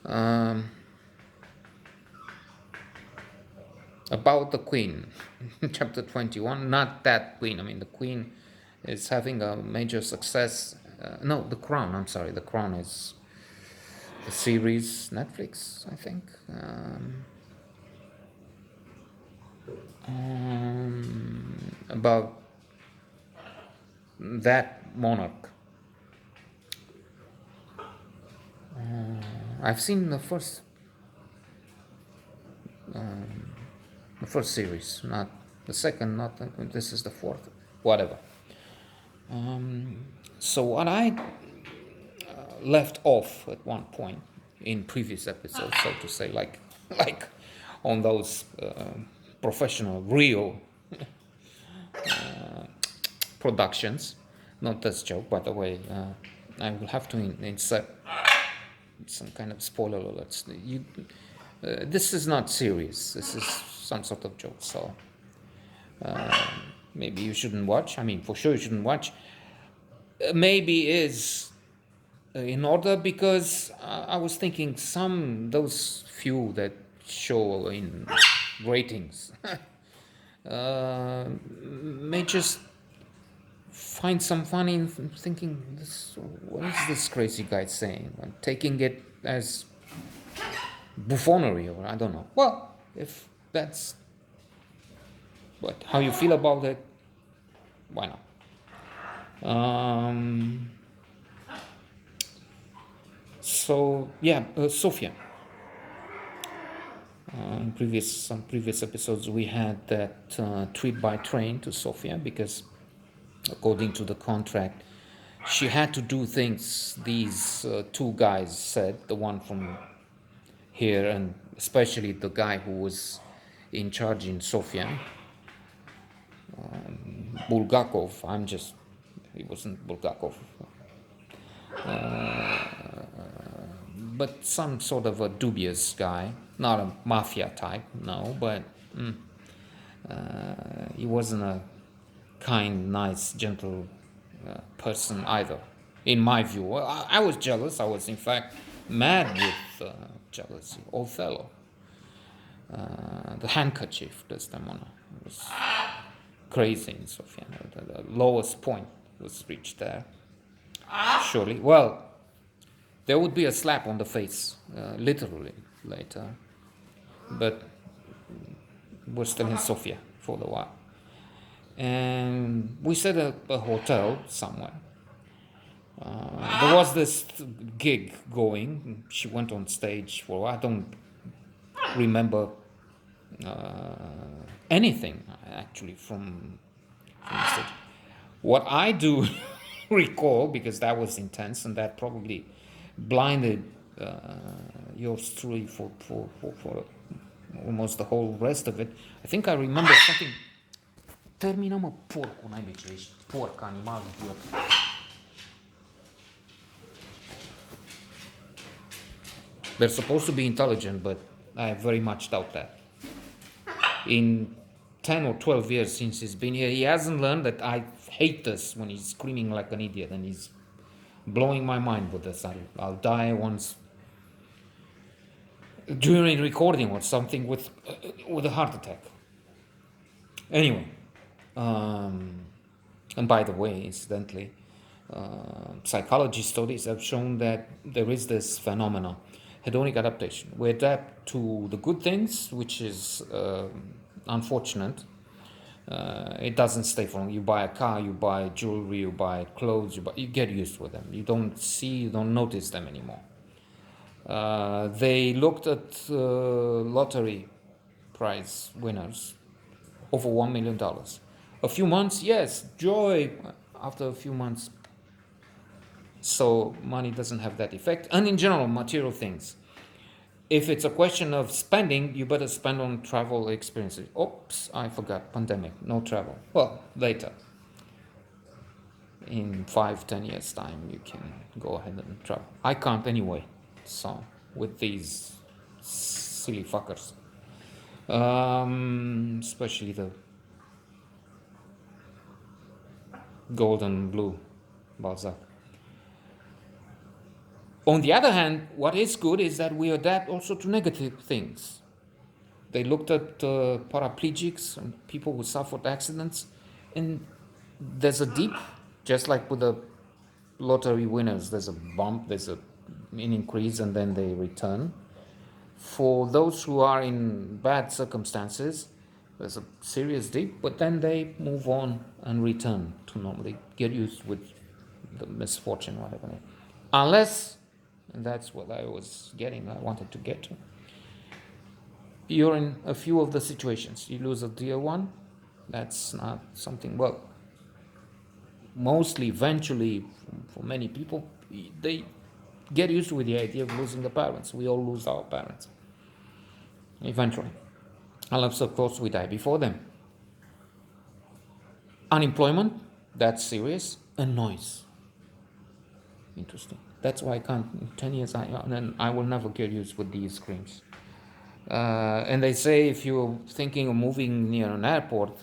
Um, about the Queen, chapter 21. Not that Queen. I mean, the Queen is having a major success. No, The Crown. I'm sorry. The Crown is a series, Netflix, I think. About that monarch. I've seen the first series, not the second, not the, this is the fourth, whatever. So what I left off at one point in previous episodes, so to say, like on those professional, real productions. Not this joke, by the way. I will have to insert some kind of spoiler alerts. This is not serious. This is some sort of joke. So maybe you shouldn't watch. I mean, for sure you shouldn't watch. Maybe is in order because I was thinking those few that show in ratings may just find some fun in thinking this. What is this crazy guy saying? I'm taking it as buffoonery, or I don't know. Well, if that's how you feel about it, why not? So yeah, Sofia. In some previous episodes, we had that trip by train to Sofia because, according to the contract, she had to do things these two guys said. The one from here, and especially the guy who was in charge in Sofia, Bulgakov. He wasn't Bulgakov, but some sort of a dubious guy, not a mafia type, no, but he wasn't a kind, nice, gentle person either, in my view. I was jealous. I was, in fact, mad with jealousy. Othello, the handkerchief Desdemona was crazy in Sofia. The lowest point was reached there, surely. Well, there would be a slap on the face, literally, later. But we're still in Sofia for a while. And we set up a hotel somewhere. There was this gig going. She went on stage for, I don't remember anything actually from the stage. What I do recall, because that was intense and that probably blinded yours truly for almost the whole rest of it. I think I remember something. Termină mă, porcu, naibii ce ești, porc, animal, idiot. They're supposed to be intelligent, but I very much doubt that. In 10 or 12 years since he's been here, he hasn't learned that I hate this when he's screaming like an idiot, and he's blowing my mind with this. I'll die once during recording or something with a heart attack. Anyway, and by the way, incidentally, psychology studies have shown that there is this phenomenon, hedonic adaptation. We adapt to the good things, which is unfortunate. It doesn't stay for long. You buy a car, you buy jewelry, you buy clothes, you get used to them. You don't notice them anymore. They looked at lottery prize winners over $1 million. A few months, yes, joy. After a few months, so money doesn't have that effect. And in general, material things. If it's a question of spending, you better spend on travel experiences. Oops, I forgot, pandemic, no travel. Well, later. In 5-10 years time, you can go ahead and travel. I can't anyway, so with these silly fuckers. Especially the golden blue Balzac. On the other hand, what is good is that we adapt also to negative things. They looked at paraplegics and people who suffered accidents, and there's a dip, just like with the lottery winners. There's a bump, there's an increase, and then they return. For those who are in bad circumstances, there's a serious dip, but then they move on and return to normally get used with the misfortune, whatever. Unless, and that's what I wanted to get to. You're in a few of the situations. You lose a dear one, that's not something, well, mostly, eventually, for many people, they get used with the idea of losing the parents. We all lose our parents, eventually. Unless, of course, we die before them. Unemployment, that's serious, and noise. Interesting. That's why I can't, in 10 years, I will never get used with these screams. And they say if you're thinking of moving near an airport,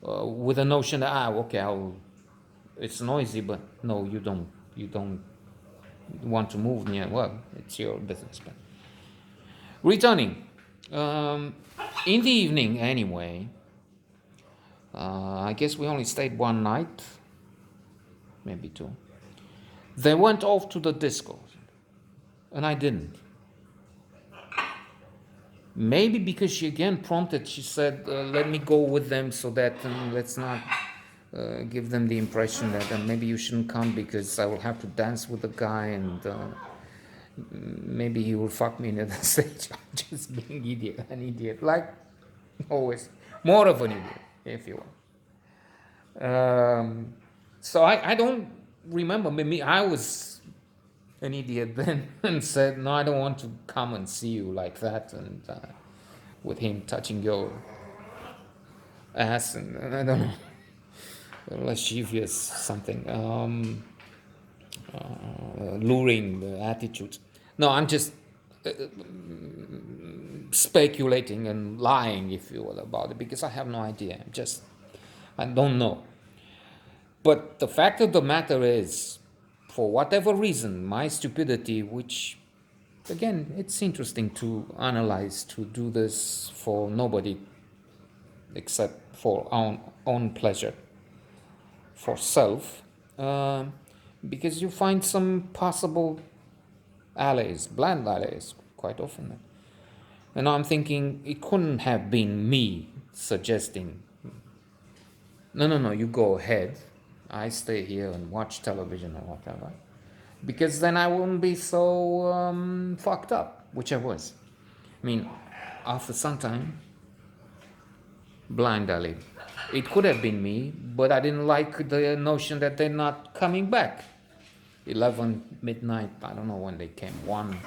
with the notion that, okay, it's noisy, but no, you don't want to move near, well, it's your business. But returning, in the evening anyway, I guess we only stayed one night, maybe two. They went off to the disco, and I didn't. Maybe because she again prompted, she said, let me go with them so that let's not give them the impression that maybe you shouldn't come because I will have to dance with the guy and maybe he will fuck me near the stage. I'm just being an idiot, like always. More of an idiot, if you will. So I don't remember, maybe I was an idiot then and said, no, I don't want to come and see you like that, and with him touching your ass, and I don't know, lascivious something, luring the attitudes. No, I'm just speculating and lying, if you will, about it, because I have no idea. I don't know. But the fact of the matter is, for whatever reason, my stupidity, which, again, it's interesting to analyze, to do this for nobody except for our own pleasure, for self, because you find some possible allies, blind allies, quite often. And I'm thinking, it couldn't have been me suggesting, no, you go ahead, I stay here and watch television or whatever, because then I wouldn't be so fucked up, which I was. I mean, after some time, blind alley. It could have been me, but I didn't like the notion that they're not coming back. 11 midnight, I don't know when they came, 1.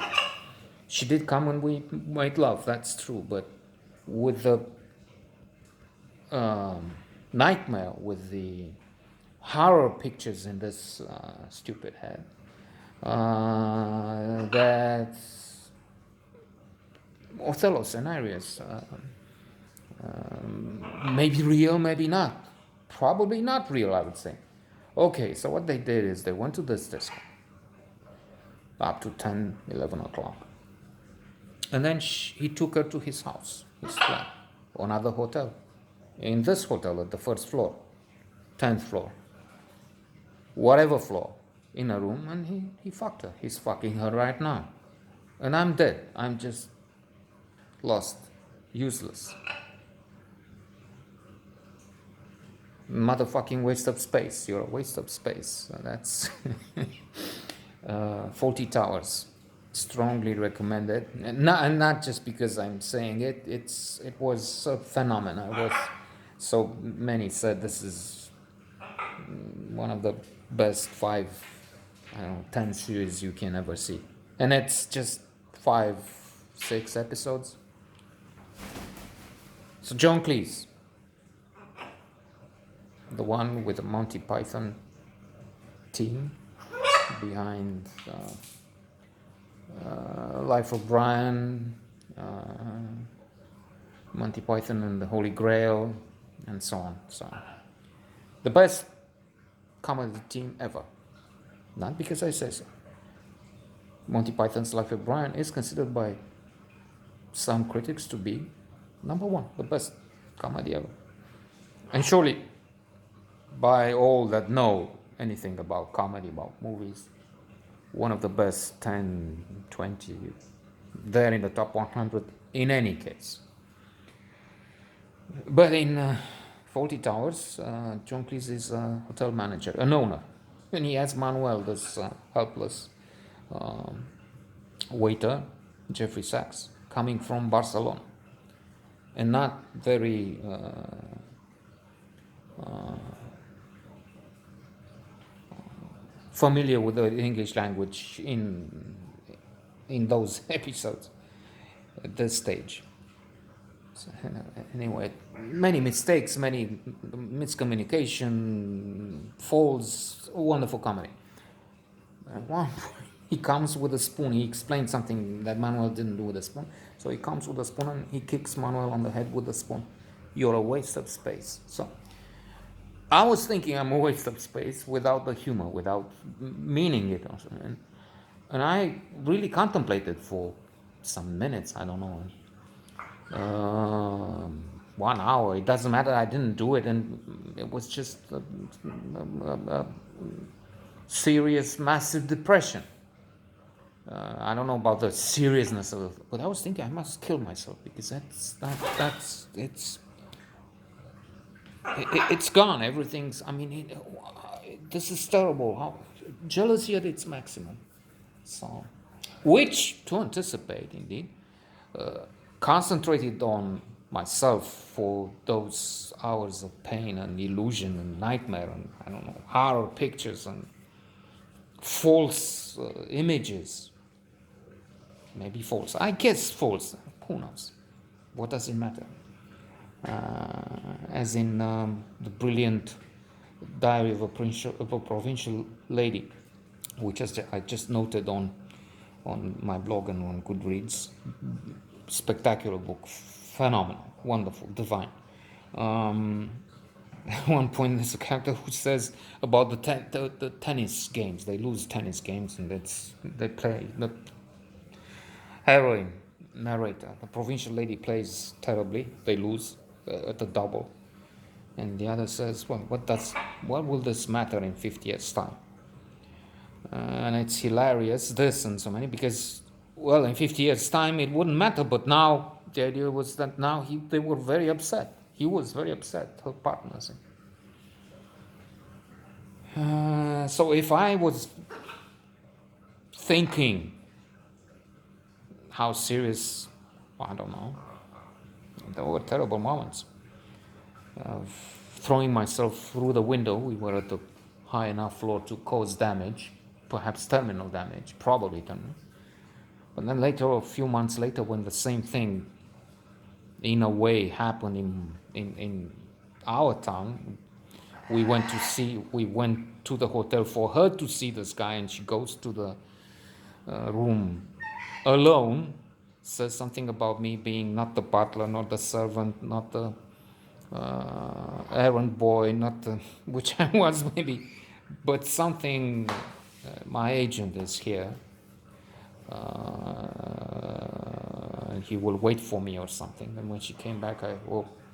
She did come when we made love, that's true, but with the nightmare, with the horror pictures in this stupid head, that Othello scenarios, maybe real, maybe not. Probably not real, I would say. Okay, so what they did is they went to this disco up to 10, 11 o'clock. And then he took her to his house, his flat, or another hotel. In this hotel at the first floor, 10th floor, whatever floor, in a room, and he fucked her. He's fucking her right now. And I'm dead. I'm just lost, useless. Motherfucking waste of space. You're a waste of space. That's Fawlty Towers. Strongly recommended. And not just because I'm saying it. It was a phenomenon. So many said this is one of the best 10 series you can ever see. And it's just 5, 6 episodes. So John Cleese, the one with the Monty Python team behind Life of Brian, Monty Python and the Holy Grail, and so on. So the best comedy team ever. Not because I say so. Monty Python's Life of Brian is considered by some critics to be number one, the best comedy ever. And surely, by all that know anything about comedy, about movies, one of the best 10, 20, there in the top 100 in any case. But in Fawlty Towers, John Cleese is a hotel manager, an owner, and he has Manuel, this helpless waiter, Jeffrey Sachs, coming from Barcelona, and not very familiar with the English language in those episodes at this stage. So, anyway, many mistakes, many miscommunication, falls, wonderful comedy. At one point, he comes with a spoon. He explained something that Manuel didn't do with a spoon. So he comes with a spoon and he kicks Manuel on the head with a spoon. You're a waste of space. So I was thinking I'm a waste of space without the humor, without meaning it. And I really contemplated for some minutes, I don't know, 1 hour. It doesn't matter. I didn't do it, and it was just a serious, massive depression. I don't know about the seriousness of it, but I was thinking I must kill myself because it's gone. Everything's. I mean, this is terrible. How jealousy at its maximum. So, which to anticipate, indeed. Concentrated on myself for those hours of pain and illusion and nightmare and I don't know, horror pictures and false images. Maybe false. I guess false. Who knows? What does it matter? As in the brilliant Diary of a Provincial Lady, which I just noted on my blog and on Goodreads. Spectacular book, phenomenal, wonderful, divine. At one point, there's a character who says about the tennis games. They lose tennis games, and they play. The heroine, narrator, the provincial lady plays terribly. They lose at the double, and the other says, "Well, what will this matter in 50 years' time?" And it's hilarious, this and so many, because, well, in 50 years' time it wouldn't matter, but now the idea was that now they were very upset. He was very upset, her partners. So if I was thinking how serious, I don't know, there were terrible moments of throwing myself through the window. We were at the high enough floor to cause damage, perhaps terminal damage, probably terminal. But then later, a few months later, when the same thing in a way happened in our town, we went to the hotel for her to see this guy, and she goes to the room alone, says something about me being not the butler, not the servant, not the errand boy, not the, which I was maybe, but something, my agent is here, and he will wait for me or something. And when she came back,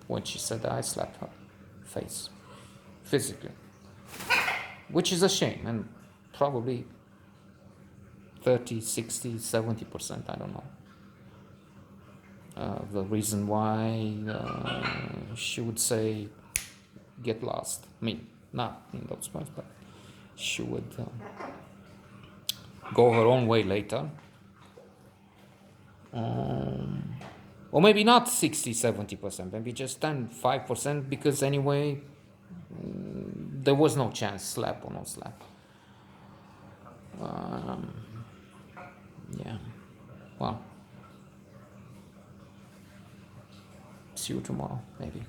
when she said that, I slapped her face, physically, which is a shame, and probably 30, 60, 70%, I don't know, the reason why she would say, get lost. I mean, not in those points, but she would go her own way later. Or maybe not 60, 70%, maybe just 10, 5%, because anyway, there was no chance, slap or no slap. Yeah, well, see you tomorrow, maybe.